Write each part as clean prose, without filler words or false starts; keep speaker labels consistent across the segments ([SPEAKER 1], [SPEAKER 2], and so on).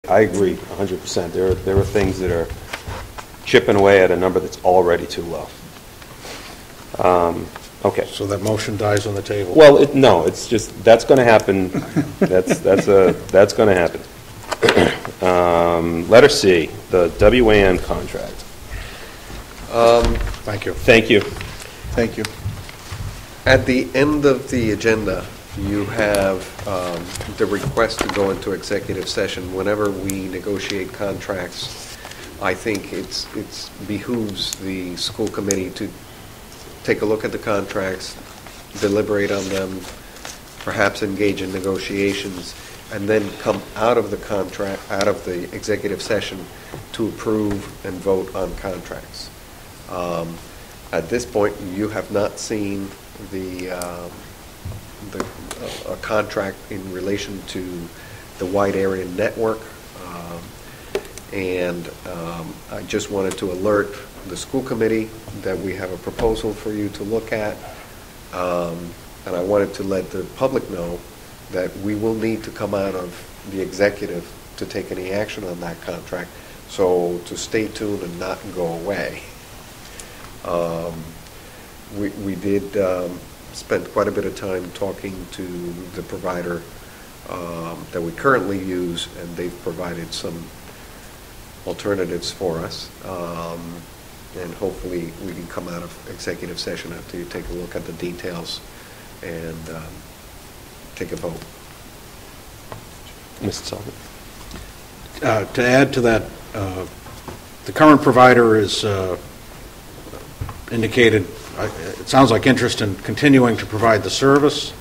[SPEAKER 1] I agree 100%. There are things that are chipping away at a number that's already too low. Okay.
[SPEAKER 2] So that motion dies on the table?
[SPEAKER 1] Well, no, it's just, that's going to happen. That's going to happen. Letter C, the WAN contract.
[SPEAKER 2] Thank you.
[SPEAKER 1] Thank you.
[SPEAKER 3] Thank you. At the end of the agenda, you have the request to go into executive session. Whenever we negotiate contracts, I think it behooves the school committee to take a look at the contracts, deliberate on them, perhaps engage in negotiations, and then come out of the executive session to approve and vote on contracts. At this point, you have not seen a contract in relation to the wide area network, and I just wanted to alert the school committee that we have a proposal for you to look at, and I wanted to let the public know that we will need to come out of the executive to take any action on that contract, so to stay tuned and not go away. We did spend quite a bit of time talking to the provider that we currently use, and they've provided some alternatives for us. And hopefully we can come out of executive session after you take a look at the details and take a vote.
[SPEAKER 1] Mr. Sullivan.
[SPEAKER 2] To add to that, the current provider is indicated, it sounds like interest in continuing to provide the service.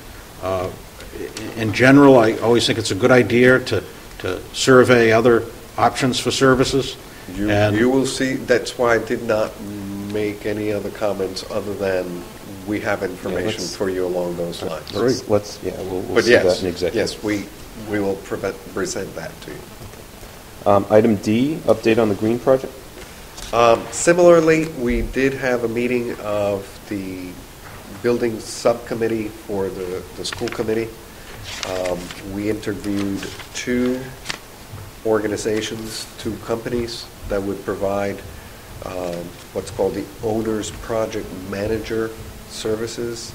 [SPEAKER 2] In general, I always think it's a good idea to survey other options for services.
[SPEAKER 3] You will see, that's why I did not make any other comments other than we have information for you along those lines.
[SPEAKER 1] We'll see that in executive.
[SPEAKER 3] Yes, we will present that to you.
[SPEAKER 1] Item D, update on the green project.
[SPEAKER 3] Similarly, we did have a meeting of the building subcommittee for the school committee. We interviewed two organizations, two companies that would provide what's called the Owner's Project Manager services.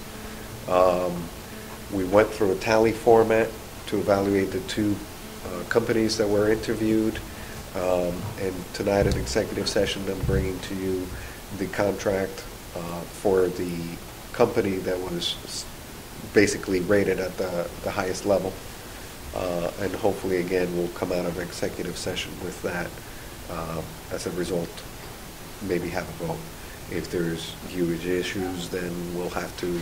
[SPEAKER 3] We went through a tally format to evaluate the two companies that were interviewed, and tonight at executive session I'm bringing to you the contract for the company that was basically rated at the highest level. And hopefully, again, we'll come out of executive session with that. As a result, maybe have a vote. If there's huge issues, then we'll have to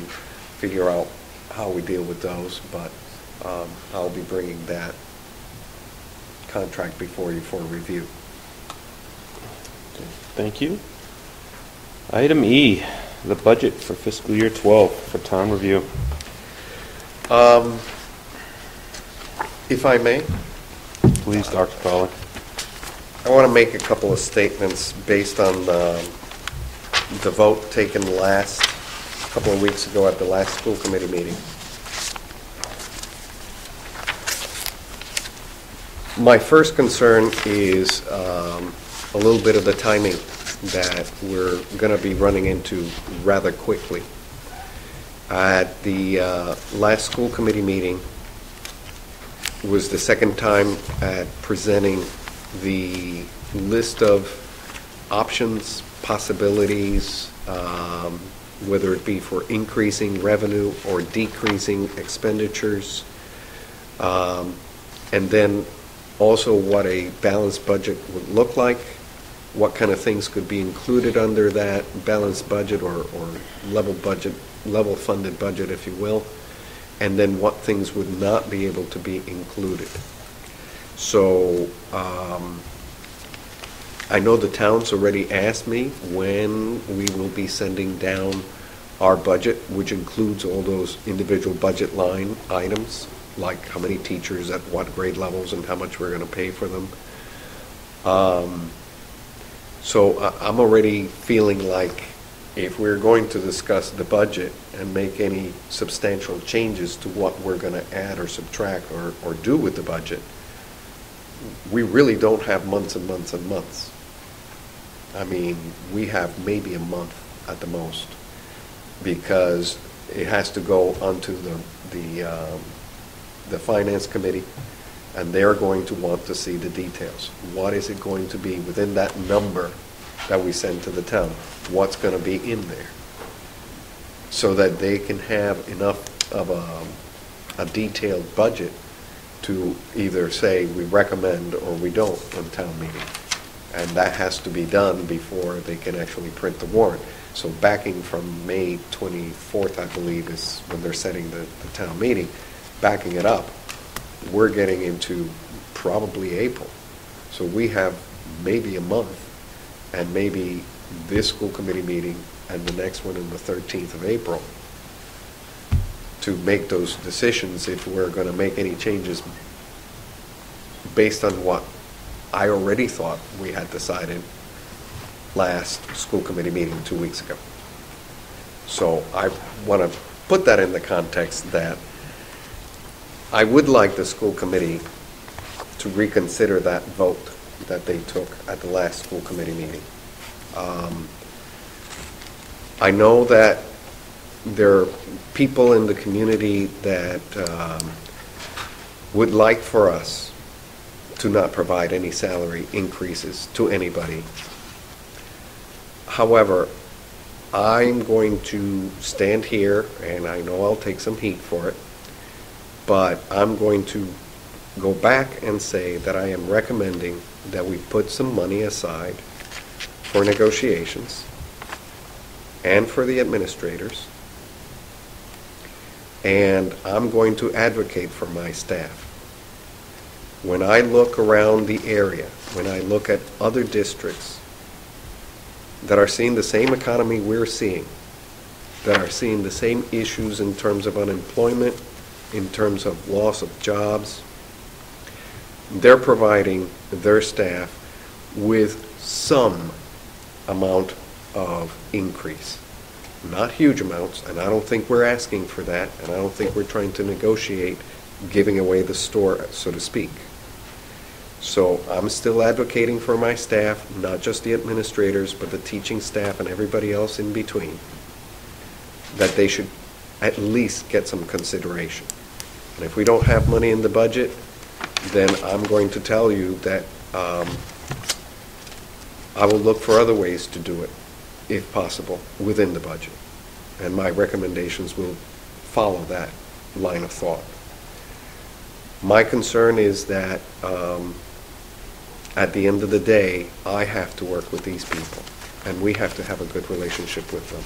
[SPEAKER 3] figure out how we deal with those. But I'll be bringing that contract before you for review.
[SPEAKER 1] Okay. Thank you. Item E, the budget for fiscal year 12 for town review.
[SPEAKER 3] If I may,
[SPEAKER 1] please, Dr. Cawley.
[SPEAKER 3] I want to make a couple of statements based on the vote taken a couple of weeks ago at the last school committee meeting. My first concern is a little bit of the timing that we're going to be running into rather quickly. At the last school committee meeting was the second time at presenting the list of options, possibilities, whether it be for increasing revenue or decreasing expenditures, and then also what a balanced budget would look like, what kind of things could be included under that balanced budget or level funded budget, if you will, and then what things would not be able to be included. So I know the town's already asked me when we will be sending down our budget, which includes all those individual budget line items, like how many teachers at what grade levels and how much we're going to pay for them. So I'm already feeling like if we're going to discuss the budget and make any substantial changes to what we're going to add or subtract or do with the budget, we really don't have months and months and months. I mean, we have maybe a month at the most, because it has to go onto the finance committee, and they're going to want to see the details. What is it going to be within that number that we send to the town? What's going to be in there? So that they can have enough of a detailed budget to either say we recommend or we don't on town meeting. And that has to be done before they can actually print the warrant. So backing from May 24th, I believe, is when they're setting the town meeting, backing it up, we're getting into probably April. So we have maybe a month, and maybe this school committee meeting and the next one on the 13th of April to make those decisions if we're going to make any changes based on what I already thought we had decided last school committee meeting 2 weeks ago. So I want to put that in the context that I would like the school committee to reconsider that vote that they took at the last school committee meeting. I know that there are people in the community that would like for us to not provide any salary increases to anybody. However, I'm going to stand here, and I know I'll take some heat for it, but I'm going to go back and say that I am recommending that we put some money aside for negotiations and for the administrators, and I'm going to advocate for my staff. When I look around the area, when I look at other districts that are seeing the same economy we're seeing, that are seeing the same issues in terms of unemployment, in terms of loss of jobs, they're providing their staff with some amount of increase. Not huge amounts, and I don't think we're asking for that, and I don't think we're trying to negotiate giving away the store, so to speak. So I'm still advocating for my staff, not just the administrators, but the teaching staff and everybody else in between, that they should at least get some consideration. And if we don't have money in the budget, then I'm going to tell you that I will look for other ways to do it, if possible, within the budget. And my recommendations will follow that line of thought. My concern is that at the end of the day, I have to work with these people, and we have to have a good relationship with them.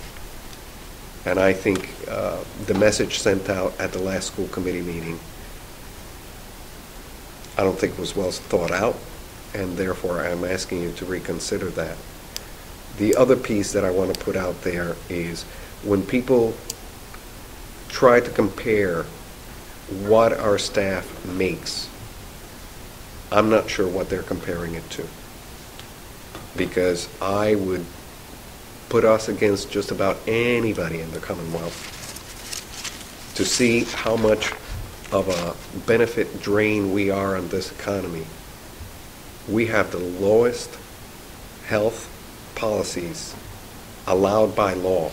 [SPEAKER 3] And I think the message sent out at the last school committee meeting, I don't think was well thought out, and therefore I'm asking you to reconsider that. The other piece that I want to put out there is when people try to compare what our staff makes, I'm not sure what they're comparing it to, because I would put us against just about anybody in the Commonwealth to see how much of a benefit drain we are on this economy. We have the lowest health policies allowed by law.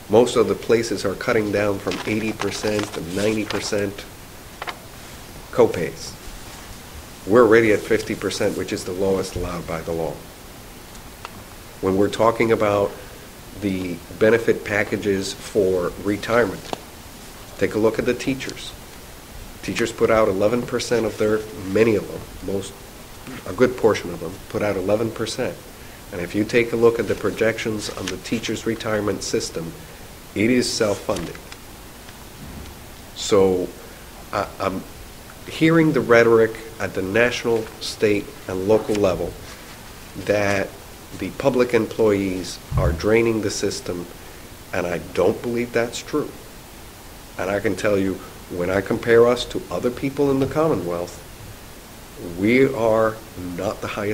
[SPEAKER 3] Most of the places are cutting down from 80% to 90% copays. We're already at 50%, which is the lowest allowed by the law. When we're talking about the benefit packages for retirement, take a look at the teachers. Teachers put out 11% of their, many of them, a good portion of them, put out 11%. And if you take a look at the projections on the teachers' retirement system, it is self-funding. So I'm hearing the rhetoric at the national, state, and local level that the public employees are draining the system, and I don't believe that's true. And I can tell you, when I compare us to other people in the Commonwealth, we are not the highest